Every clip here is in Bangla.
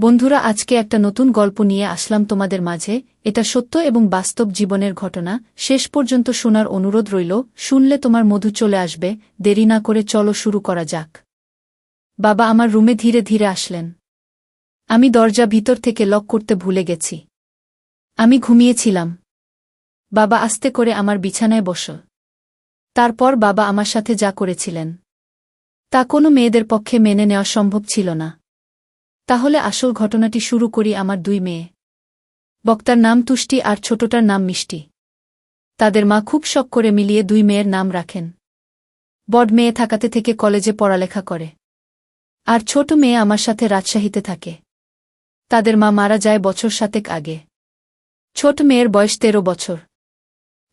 বন্ধুরা, আজকে একটা নতুন গল্প নিয়ে আসলাম তোমাদের মাঝে। এটা সত্য এবং বাস্তব জীবনের ঘটনা। শেষ পর্যন্ত শোনার অনুরোধ রইল। শুনলে তোমার মধু চলে আসবে। দেরি না করে চলো শুরু করা যাক। বাবা আমার রুমে ধীরে ধীরে আসলেন। আমি দরজা ভিতর থেকে লক করতে ভুলে গেছি। আমি ঘুমিয়েছিলাম। বাবা আস্তে করে আমার বিছানায় বসল। তারপর বাবা আমার সাথে যা করেছিলেন তা কোনো মেয়েদের পক্ষে মেনে নেওয়া সম্ভব ছিল না। তাহলে আসল ঘটনাটি শুরু করি। আমার দুই মেয়ে, বক্তার নাম তুষ্টি আর ছোটটার নাম মিষ্টি। তাদের মা খুব শখ করে মিলিয়ে দুই মেয়ের নাম রাখেন। বড় মেয়ে থাকাতে থেকে কলেজে পড়ালেখা করে, আর ছোট মেয়ে আমার সাথে রাজশাহীতে থাকে। তাদের মা মারা যায় বছর 7 আগে। ছোট মেয়ের বয়স 13 বছর।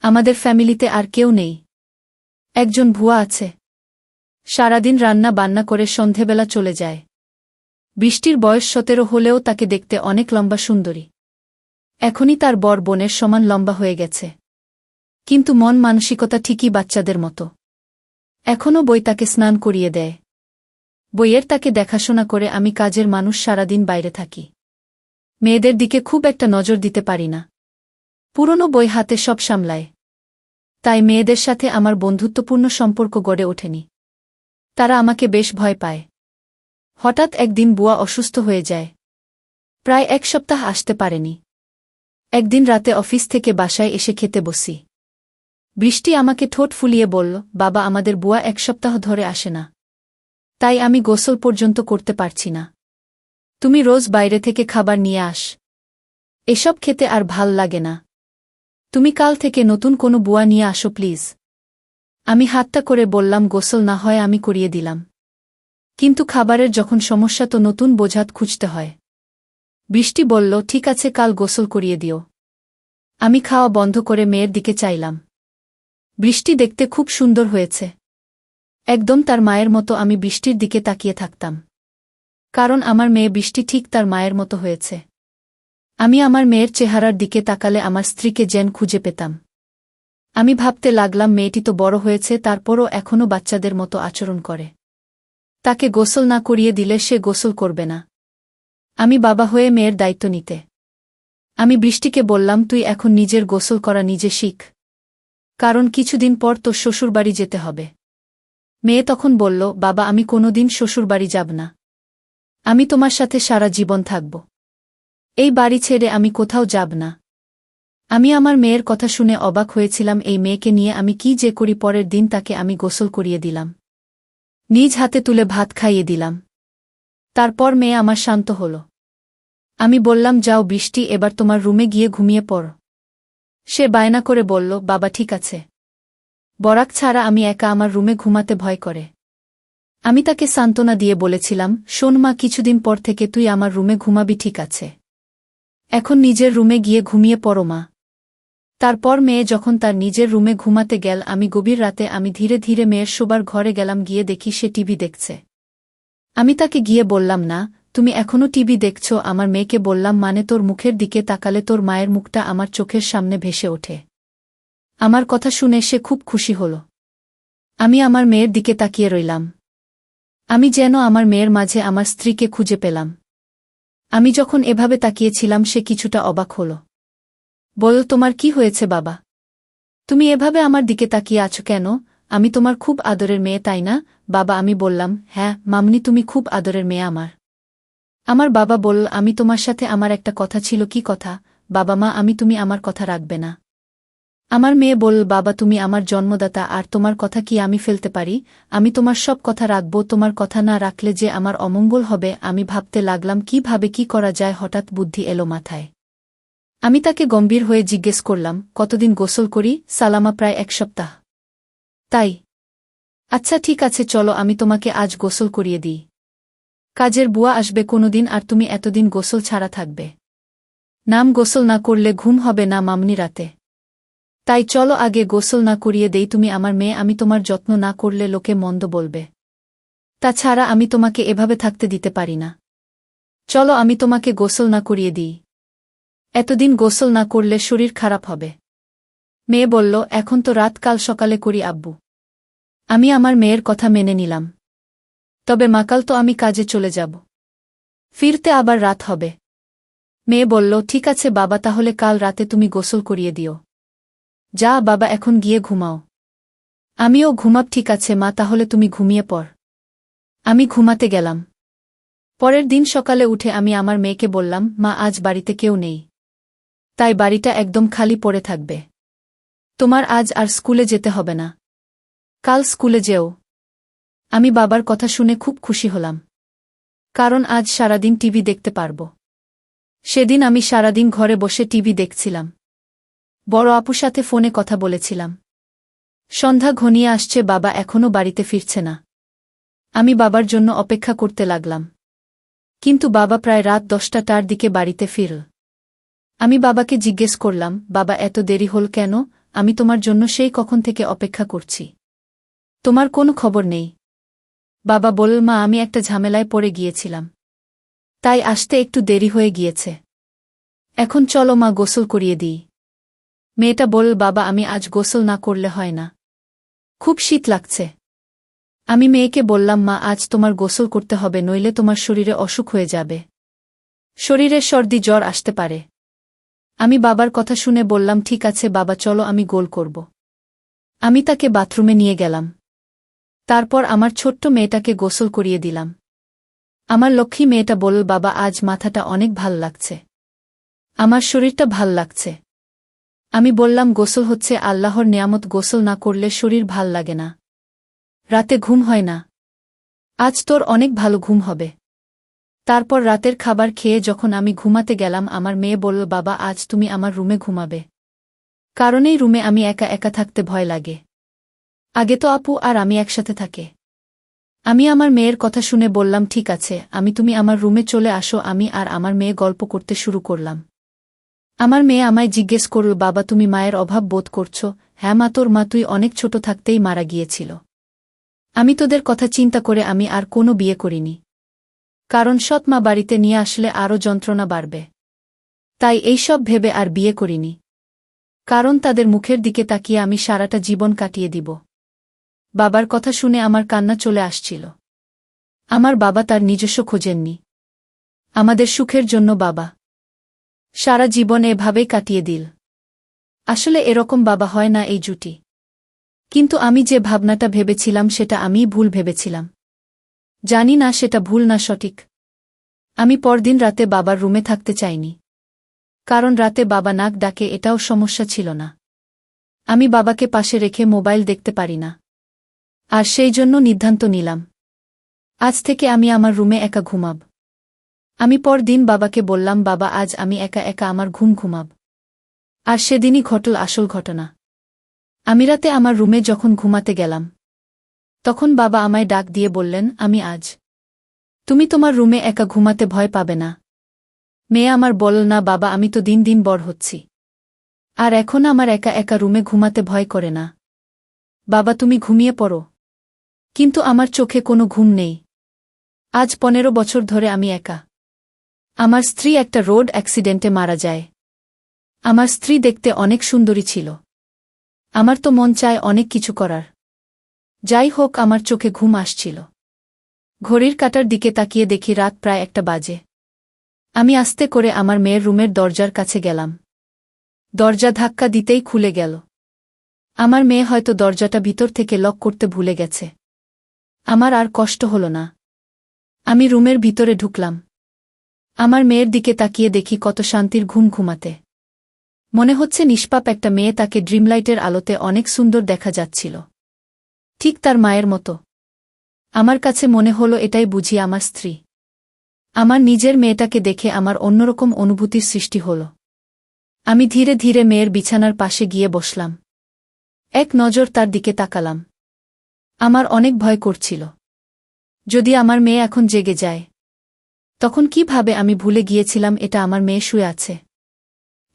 আমাদের ফ্যামিলিতে আর কেউ নেই। একজন ভুয়া আছে, সারাদিন রান্না বান্না করে সন্ধেবেলা চলে যায়। বৃষ্টির বয়স 17 হলেও তাকে দেখতে অনেক লম্বা সুন্দরী। এখনই তার বড় বোনের সমান লম্বা হয়ে গেছে, কিন্তু মন মানসিকতা ঠিকই বাচ্চাদের মতো। এখনও বই তাকে স্নান করিয়ে দেয়। বইয়ের তাকে দেখাশোনা করে আমি কাজের মানুষ সারাদিন বাইরে থাকি। মেয়েদের দিকে খুব একটা নজর দিতে পারি না। পুরনো বই হাতে সব সামলায়। তাই মেয়েদের সাথে আমার বন্ধুত্বপূর্ণ সম্পর্ক গড়ে ওঠেনি। তারা আমাকে বেশ ভয় পায়। হঠাৎ একদিন বুয়া অসুস্থ হয়ে যায়। প্রায় 1 সপ্তাহ আসতে পারেনি। একদিন রাতে অফিস থেকে বাসায় এসে খেতে বসি। বৃষ্টি আমাকে ঠোঁট ফুলিয়ে বলল, বাবা আমাদের বুয়া 1 সপ্তাহ ধরে আসে না, তাই আমি গোসল পর্যন্ত করতে পারছি না। তুমি রোজ বাইরে থেকে খাবার নিয়ে আস। এসব খেতে আর ভাল লাগে না। তুমি কাল থেকে নতুন কোনো বুয়া নিয়ে আসো প্লিজ। আমি হাতটা করে বললাম, গোসল না হয় আমি করিয়ে দিলাম, কিন্তু খাবারের যখন সমস্যা তো নতুন বোঝাত খুঁজতে হয়। বৃষ্টি বলল, ঠিক আছে কাল গোসল করিয়ে দিও। আমি খাওয়া বন্ধ করে মেয়ের দিকে চাইলাম। বৃষ্টি দেখতে খুব সুন্দর হয়েছে, একদম তার মায়ের মতো। আমি বৃষ্টির দিকে তাকিয়ে থাকতাম, কারণ আমার মেয়ে বৃষ্টি ঠিক তার মায়ের মতো হয়েছে। আমি আমার মেয়ের চেহারার দিকে তাকালে আমার স্ত্রীকে যেন খুঁজে পেতাম। আমি ভাবতে লাগলাম, মেয়েটি তো বড় হয়েছে, তারপরও এখনও বাচ্চাদের মতো আচরণ করে। তাকে গোসল না করিয়ে দিলে সে গোসল করবে না। আমি বাবা হয়ে মেয়ের দায়িত্ব নিতে। আমি বৃষ্টিকে বললাম, তুই এখন নিজের গোসল করা নিজে শিখ, কারণ কিছুদিন পর তোর শ্বশুরবাড়ি যেতে হবে। মেয়ে তখন বলল, বাবা আমি কোনোদিন শ্বশুরবাড়ি যাব না। আমি তোমার সাথে সারা জীবন থাকব। এই বাড়ি ছেড়ে আমি কোথাও যাব না। আমি আমার মেয়ের কথা শুনে অবাক হয়েছিলাম। এই মেয়েকে নিয়ে আমি কি যে করি। পরের দিন তাকে আমি গোসল করিয়ে দিলাম, নিজ হাতে তুলে ভাত খাইয়ে দিলাম। তারপর মেয়ে আমার শান্ত হল। আমি বললাম, যাও বৃষ্টি, এবার তোমার রুমে গিয়ে ঘুমিয়ে পড়। সে বায়না করে বলল, বাবা ঠিক আছে। বরাক ছাড়া আমি একা আমার রুমে ঘুমাতে ভয় করে। আমি তাকে সান্ত্বনা দিয়ে বলেছিলাম, শোন মা, কিছুদিন পর থেকে তুই আমার রুমে ঘুমাবি, ঠিক আছে? এখন নিজের রুমে গিয়ে ঘুমিয়ে পড়ো মা। তারপর মেয়ে যখন তার নিজের রুমে ঘুমাতে গেল, আমি গভীর রাতে আমি ধীরে ধীরে মেয়ের শোবার ঘরে গেলাম। গিয়ে দেখি সে টিভি দেখছে। আমি তাকে গিয়ে বললাম, না তুমি এখনও টিভি দেখছ? আমার মেয়েকে বললাম, মানে তোর মুখের দিকে তাকালে তোর মায়ের মুখটা আমার চোখের সামনে ভেসে ওঠে। আমার কথা শুনে সে খুব খুশি হল। আমি আমার মেয়ের দিকে তাকিয়ে রইলাম। আমি যেন আমার মেয়ের মাঝে আমার স্ত্রীকে খুঁজে পেলাম। আমি যখন এভাবে তাকিয়েছিলাম সে কিছুটা অবাক হল। বল, তোমার কি হয়েছে বাবা? তুমি এভাবে আমার দিকে তাকিয়ে আছো কেন? আমি তোমার খুব আদরের মেয়ে, তাই না বাবা? আমি বললাম, হ্যাঁ মামনি, তুমি খুব আদরের মেয়ে আমার। আমার বাবা বলল, আমি তোমার সাথে আমার একটা কথা ছিল। কি কথা বাবা? মা আমি, তুমি আমার কথা রাখবে না? আমার মেয়ে বলল, বাবা তুমি আমার জন্মদাতা, আর তোমার কথা কি আমি ফেলতে পারি? আমি তোমার সব কথা রাখব। তোমার কথা না রাখলে যে আমার অমঙ্গল হবে। আমি ভাবতে লাগলাম কিভাবে কি করা যায়। হঠাৎ বুদ্ধি এলো মাথায়। আমি তাকে গম্ভীর হয়ে জিজ্ঞেস করলাম, কতদিন গোসল করি? সালামা, প্রায় 1 সপ্তাহ। তাই? আচ্ছা ঠিক আছে, চলো আমি তোমাকে আজ গোসল করিয়ে দিই। কাজের বুয়া আসবে কোনোদিন, আর তুমি এতদিন গোসল ছাড়া থাকবে। নাম গোসল না করলে ঘুম হবে না মামনি রাতে। তাই চলো আগে গোসল না করিয়ে দেই। তুমি আমার মেয়ে, আমি তোমার যত্ন না করলে লোকে মন্দ বলবে। তাছাড়া আমি তোমাকে এভাবে থাকতে দিতে পারি না। চলো আমি তোমাকে গোসল না করিয়ে দিই। এতদিন গোসল না করলে শরীর খারাপ হবে। মেয়ে বলল, এখন তো রাত, কাল সকালে করি আব্বু। আমি আমার মেয়ের কথা মেনে নিলাম। তবে মাকাল তো আমি কাজে চলে যাব। ফিরতে আবার রাত হবে। মেয়ে বলল, ঠিক আছে বাবা, তাহলে কাল রাতে তুমি গোসল করিয়ে দিও। যা বাবা, এখন গিয়ে ঘুমাও। আমিও ঘুমাব। ঠিক আছে মা, তাহলে তুমি ঘুমিয়ে পড়। আমি ঘুমাতে গেলাম। পরের দিন সকালে উঠে আমি আমার মেয়েকে বললাম, মা আজ বাড়িতে কেউ নেই, তাই বাড়িটা একদম খালি পড়ে থাকবে। তোমার আজ আর স্কুলে যেতে হবে না, কাল স্কুলে যেও। আমি বাবার কথা শুনে খুব খুশি হলাম, কারণ আজ সারাদিন টিভি দেখতে পারব। সেদিন আমি সারাদিন ঘরে বসে টিভি দেখছিলাম, বড় আপুর সাথে ফোনে কথা বলেছিলাম। সন্ধ্যা ঘনিয়ে আসছে, বাবা এখনও বাড়িতে ফিরছে না। আমি বাবার জন্য অপেক্ষা করতে লাগলাম, কিন্তু বাবা প্রায় রাত 10টার দিকে বাড়িতে ফিরল। আমি বাবাকে জিজ্ঞেস করলাম, বাবা এত দেরি হল কেন? আমি তোমার জন্য সেই কখন থেকে অপেক্ষা করছি, তোমার কোনো খবর নেই। বাবা বলল, মা আমি একটা ঝামেলায় পড়ে গিয়েছিলাম, তাই আসতে একটু দেরি হয়ে গিয়েছে। এখন চলো মা, গোসল করিয়ে দিই। মেয়েটা বলল, বাবা আমি আজ গোসল না করলে হয় না, খুব শীত লাগছে। আমি মেয়েকে বললাম, মা আজ তোমার গোসল করতে হবে, নইলে তোমার শরীরে অসুখ হয়ে যাবে, শরীরে সর্দি জ্বর আসতে পারে। আমি বাবার কথা শুনে বললাম, ঠিক আছে বাবা, চলো আমি গোল করব। আমি তাকে বাথরুমে নিয়ে গেলাম। তারপর আমার ছোট্ট মেয়েটাকে গোসল করিয়ে দিলাম। আমার লক্ষ্মী মেয়েটা বলল, বাবা আজ মাথাটা অনেক ভাল লাগছে, আমার শরীরটা ভাল লাগছে। আমি বললাম, গোসল হচ্ছে আল্লাহর নেয়ামত, গোসল না করলে শরীর ভাল লাগে না, রাতে ঘুম হয় না। আজ তোর অনেক ভালো ঘুম হবে। তারপর রাতের খাবার খেয়ে যখন আমি ঘুমাতে গেলাম, আমার মেয়ে বলল, বাবা আজ তুমি আমার রুমে ঘুমাবে, কারণ এই রুমে আমি একা একা থাকতে ভয় লাগে। আগে তো আপু আর আমি একসাথে থাকে। আমি আমার মেয়ের কথা শুনে বললাম, ঠিক আছে তুমি আমার রুমে চলে আসো। আমি আর আমার মেয়ে গল্প করতে শুরু করলাম। আমার মেয়ে আমায় জিজ্ঞেস করল, বাবা তুমি মায়ের অভাব বোধ করছো? হ্যাঁ মা, তোর মা তুই অনেক ছোট থাকতেই মারা গিয়েছিল। আমি তোদের কথা চিন্তা করে আমি আর কোনো বিয়ে করিনি, কারণ সৎ মা বাড়িতে নিয়ে আসলে আরও যন্ত্রণা বাড়বে, তাই এইসব ভেবে আর বিয়ে করিনি, কারণ তাদের মুখের দিকে তাকিয়ে আমি সারাটা জীবন কাটিয়ে দিব। বাবার কথা শুনে আমার কান্না চলে আসছিল। আমার বাবা তার নিজস্ব খোঁজেননি, আমাদের সুখের জন্য বাবা সারা জীবন এভাবেই কাটিয়ে দিল। আসলে এরকম বাবা হয় না এই জুটি, কিন্তু আমি যে ভাবনাটা ভেবেছিলাম সেটা আমিই ভুল ভেবেছিলাম। জানি না সেটা ভুল না সঠিক। আমি পরদিন রাতে বাবার রুমে থাকতে চাইনি, কারণ রাতে বাবা নাক ডাকে, এটাও সমস্যা ছিল না। আমি বাবাকে পাশে রেখে মোবাইল দেখতে পারি না, আর সেই জন্য সিদ্ধান্ত নিলাম, আজ থেকে আমি আমার রুমে একা ঘুমাব। আমি পরদিন বাবাকে বললাম, বাবা আজ আমি একা একা আমার ঘুমাব। আর সেদিনই ঘটল আসল ঘটনা। আমি রাতে আমার রুমে যখন ঘুমাতে গেলাম, তখন বাবা আমায় ডাক দিয়ে বললেন, আমি আজ। তুমি তোমার রুমে একা ঘুমাতে ভয় পাবে না? মেয়ে আমার বলল, না বাবা, আমি তো দিন দিন বড় হচ্ছি, আর এখন আমার একা একা রুমে ঘুমাতে ভয় করে না। বাবা তুমি ঘুমিয়ে পড়ো। কিন্তু আমার চোখে কোনো ঘুম নেই। আজ 15 বছর ধরে আমি একা। আমার স্ত্রী একটা রোড অ্যাক্সিডেন্টে মারা যায়। আমার স্ত্রী দেখতে অনেক সুন্দরী ছিল। আমার তো মন চায় অনেক কিছু করার। যাই হোক, আমার চোখে ঘুম আসছিল। ঘড়ির কাঁটার দিকে তাকিয়ে দেখি রাত প্রায় 1টা বাজে। আমি আস্তে করে আমার মেয়ের রুমের দরজার কাছে গেলাম। দরজা ধাক্কা দিতেই খুলে গেল। আমার মেয়ে হয়তো দরজাটা ভিতর থেকে লক করতে ভুলে গেছে। আমার আর কষ্ট হল না। আমি রুমের ভিতরে ঢুকলাম। আমার মেয়ের দিকে তাকিয়ে দেখি কত শান্তির ঘুমাতে। মনে হচ্ছে নিষ্পাপ একটা মেয়ে, তাকে ড্রিমলাইটের আলোতে অনেক সুন্দর দেখা যাচ্ছিল, ঠিক তার মায়ের মতো। আমার কাছে মনে হলো এটাই বুঝি আমার স্ত্রী। আমার নিজের মেয়েটাকে দেখে আমার অন্যরকম অনুভূতির সৃষ্টি হল। আমি ধীরে ধীরে মেয়ের বিছানার পাশে গিয়ে বসলাম। এক নজর তার দিকে তাকালাম। আমার অনেক ভয় করছিল, যদি আমার মেয়ে এখন জেগে যায়, তখন কিভাবে? আমি ভুলে গিয়েছিলাম এটা আমার মেয়ে শুয়ে আছে।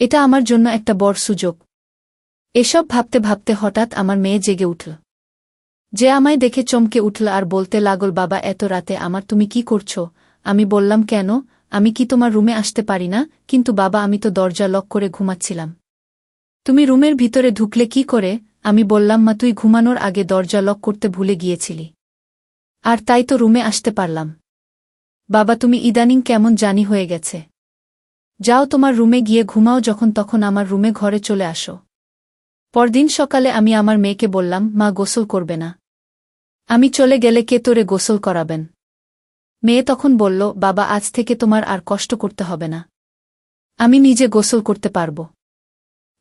এটা আমার জন্য একটা বড় সুযোগ। এসব ভাবতে ভাবতে হঠাৎ আমার মেয়ে জেগে উঠল। যে আমায় দেখে চমকে উঠল আর বলতে লাগল, বাবা এত রাতে আমার তুমি কি করছো? আমি বললাম, কেন, আমি কি তোমার রুমে আসতে পারি না? কিন্তু বাবা আমি তো দরজা লক করে ঘুমাচ্ছিলাম। তুমি রুমের ভিতরে ঢুকলে কি করে? আমি বললাম, মা তুই ঘুমানোর আগে দরজা লক করতে ভুলে গিয়েছিলি, আর তাই তো রুমে আসতে পারলাম। বাবা তুমি ইদানিং কেমন জানি হয়ে গেছে। যাও তোমার রুমে গিয়ে ঘুমাও, যখন তখন আমার রুমে ঘরে চলে আসো। পরদিন সকালে আমি আমার মেয়েকে বললাম, মা গোসল করবে না। আমি চলে গেলে কে তোরে গোসল করাবেন? মেয়ে তখন বলল, বাবা আজ থেকে তোমার আর কষ্ট করতে হবে না, আমি নিজে গোসল করতে পারব।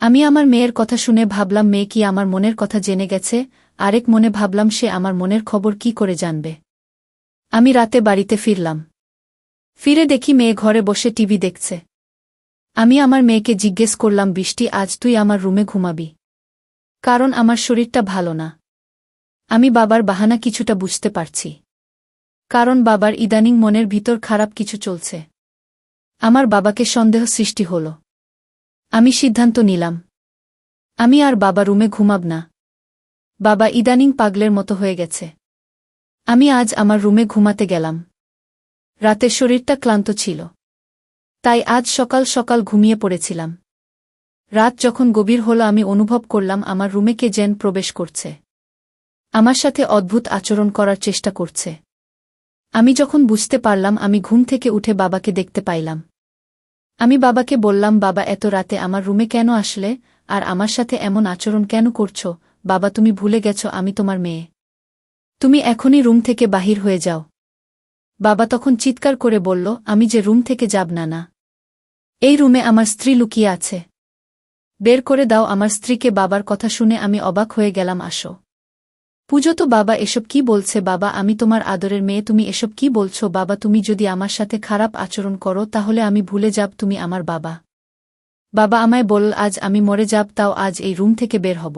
আমি আমার মেয়ের কথা শুনে ভাবলাম মেয়ে কি আমার মনের কথা জেনে গেছে, আরেক মনে ভাবলাম সে আমার মনের খবর কি করে জানবে। আমি রাতে বাড়িতে ফিরলাম। ফিরে দেখি মেয়ে ঘরে বসে টিভি দেখছে। আমি আমার মেয়েকে জিজ্ঞেস করলাম, বৃষ্টি আজ তুই আমার রুমে ঘুমাবি? কারণ আমার শরীরটা ভালো না। আমি বাবার বাহানা কিছুটা বুঝতে পারছি, কারণ বাবার ইদানিং মনের ভিতর খারাপ কিছু চলছে। আমার বাবাকে সন্দেহ সৃষ্টি হল। আমি সিদ্ধান্ত নিলাম আমি আর বাবা রুমে ঘুমাব না। বাবা ইদানিং পাগলের মতো হয়ে গেছে। আমি আজ আমার রুমে ঘুমাতে গেলাম। রাতে শরীরটা ক্লান্ত ছিল, তাই আজ সকাল সকাল ঘুমিয়ে পড়েছিলাম। রাত যখন গভীর হল আমি অনুভব করলাম আমার রুমে কে যেন প্রবেশ করছে, আমার সাথে অদ্ভুত আচরণ করার চেষ্টা করছে। আমি যখন বুঝতে পারলাম, আমি ঘুম থেকে উঠে বাবাকে দেখতে পাইলাম। আমি বাবাকে বললাম, বাবা এত রাতে আমার রুমে কেন আসলে, আর আমার সাথে এমন আচরণ কেন করছো? বাবা তুমি ভুলে গেছ আমি তোমার মেয়ে, তুমি এখনই রুম থেকে বাহির হয়ে যাও। বাবা তখন চিৎকার করে বলল, আমি যে রুম থেকে যাব না। না, এই রুমে আমার স্ত্রী লুকিয়ে আছে, বের করে দাও আমার স্ত্রীকে। বাবার কথা শুনে আমি অবাক হয়ে গেলাম। আসো পুজো তো। বাবা এসব কি বলছে? বাবা আমি তোমার আদরের মেয়ে, তুমি এসব কি বলছো? বাবা তুমি যদি আমার সাথে খারাপ আচরণ করো তাহলে আমি ভুলে যাব তুমি আমার বাবা। বাবা আমায় বল আজ আমি মরে যাব, তাও আজ এই রুম থেকে বের হব।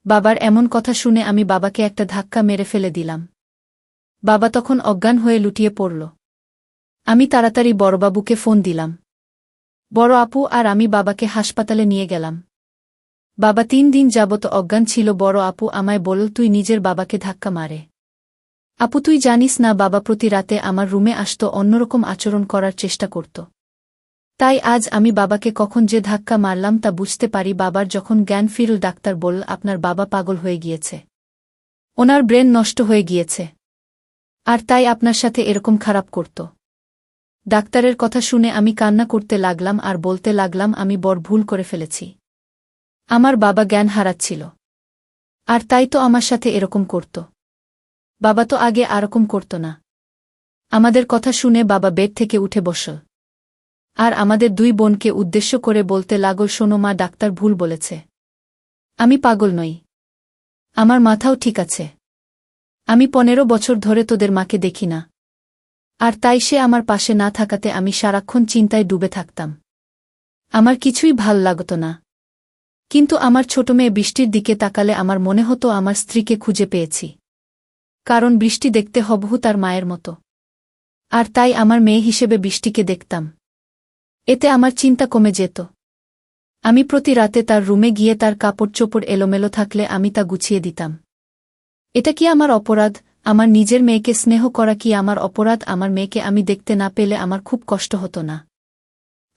বাবার এমন কথা শুনে আমি বাবাকে একটা ধাক্কা মেরে ফেলে দিলাম। বাবা তখন অজ্ঞান হয়ে লুটিয়ে পড়ল। আমি তাড়াতাড়ি বড়বাবুকে ফোন দিলাম। বড় আপু আর আমি বাবাকে হাসপাতালে নিয়ে গেলাম। বাবা 3 দিন যাবত অজ্ঞান ছিল। বড় আপু আমায় বলল, তুই নিজের বাবাকে ধাক্কা মারে। আপু তুই জানিস না, বাবা প্রতি রাতে আমার রুমে আসত, অন্যরকম আচরণ করার চেষ্টা করত। তাই আজ আমি বাবাকে কখন যে ধাক্কা মারলাম তা বুঝতে পারি। বাবার যখন জ্ঞান ফিরল ডাক্তার বলল, আপনার বাবা পাগল হয়ে গিয়েছে, ওনার ব্রেন নষ্ট হয়ে গিয়েছে, আর তাই আপনার সাথে এরকম খারাপ করত। ডাক্তারের কথা শুনে আমি কান্না করতে লাগলাম আর বলতে লাগলাম, আমি বড় ভুল করে ফেলেছি। আমার বাবা জ্ঞান হারাচ্ছিল, আর তাই তো আমার সাথে এরকম করত। বাবা তো আগে এরকম করত না। আমাদের কথা শুনে বাবা বেড থেকে উঠে বসল, আর আমাদের 2 বোনকে উদ্দেশ্য করে বলতে লাগল, শোনো মা, ডাক্তার ভুল বলেছে, আমি পাগল নই, আমার মাথাও ঠিক আছে। আমি 15 বছর ধরে তোদের মাকে দেখি না, আর তাই সে আমার পাশে না থাকাতে আমি সারাক্ষণ চিন্তায় ডুবে থাকতাম। আমার কিছুই ভাল লাগত না। কিন্তু আমার ছোট মেয়ে বৃষ্টির দিকে তাকালে আমার মনে হতো আমার স্ত্রীকে খুঁজে পেয়েছি, কারণ বৃষ্টি দেখতে হুবহু তার মায়ের মতো, আর তাই আমার মেয়ে হিসেবে বৃষ্টিকে দেখতাম। এতে আমার চিন্তা কমে যেত। আমি প্রতি রাতে তার রুমে গিয়ে তার কাপড় চোপড় এলোমেলো থাকলে আমি তা গুছিয়ে দিতাম। এটা কি আমার অপরাধ? আমার নিজের মেয়েকে স্নেহ করা কি আমার অপরাধ? আমার মেয়েকে আমি দেখতে না পেলে আমার খুব কষ্ট হতো না?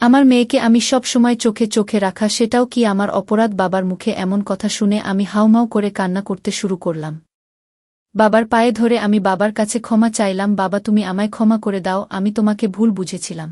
আমার মেয়েকে আমি সব সময় চোখে চোখে রাখা, সেটাও কি আমার অপরাধ? বাবার মুখে এমন কথা শুনে আমি হাউমাউ করে কান্না করতে শুরু করলাম। বাবার পায়ে ধরে আমি বাবার কাছে ক্ষমা চাইলাম, বাবা তুমি আমায় ক্ষমা করে দাও, আমি তোমাকে ভুল বুঝেছিলাম।